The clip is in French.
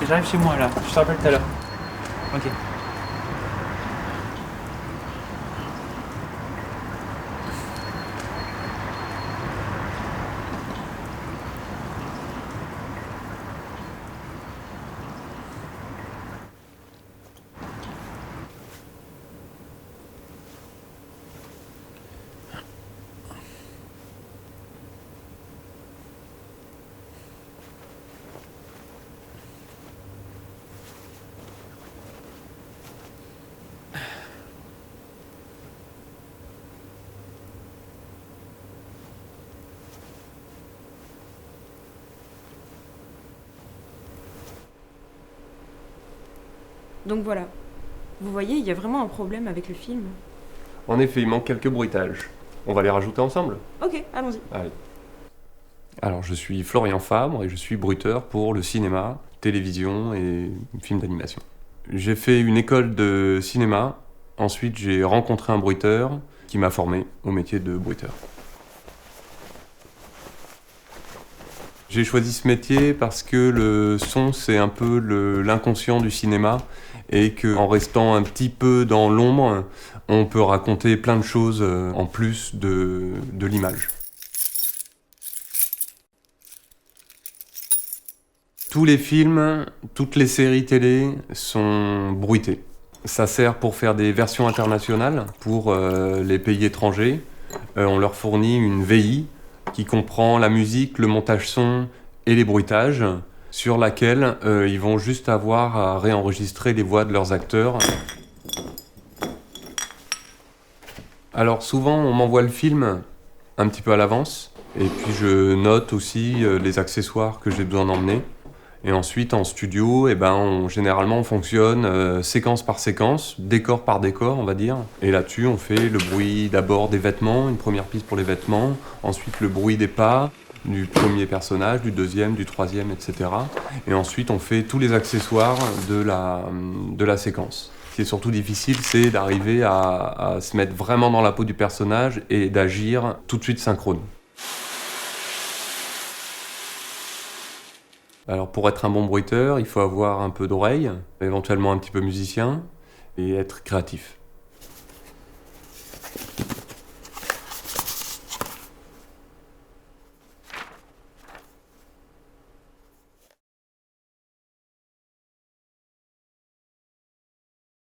j'arrive chez moi là, je te rappelle tout à l'heure. Ok. Donc voilà. Vous voyez, il y a vraiment un problème avec le film. En effet, il manque quelques bruitages. On va les rajouter ensemble. Ok, allons-y. Allez. Alors, je suis Florian Fabre et je suis bruiteur pour le cinéma, télévision et films d'animation. J'ai fait une école de cinéma, ensuite j'ai rencontré un bruiteur qui m'a formé au métier de bruiteur. J'ai choisi ce métier parce que le son, c'est un peu l'inconscient du cinéma et qu'en restant un petit peu dans l'ombre, on peut raconter plein de choses en plus de l'image. Tous les films, toutes les séries télé sont bruitées. Ça sert pour faire des versions internationales pour les pays étrangers. On leur fournit une VI qui comprend la musique, le montage son et les bruitages, sur laquelle ils vont juste avoir à réenregistrer les voix de leurs acteurs. Alors souvent, on m'envoie le film un petit peu à l'avance, et puis je note aussi les accessoires que j'ai besoin d'emmener. Et ensuite, en studio, généralement, on fonctionne séquence par séquence, décor par décor, on va dire. Et là-dessus, on fait le bruit d'abord des vêtements, une première piste pour les vêtements, ensuite le bruit des pas, du premier personnage, du deuxième, du troisième, etc. Et ensuite, on fait tous les accessoires de la séquence. Ce qui est surtout difficile, c'est d'arriver à se mettre vraiment dans la peau du personnage et d'agir tout de suite synchrone. Alors pour être un bon bruiteur, il faut avoir un peu d'oreille, éventuellement un petit peu musicien et être créatif.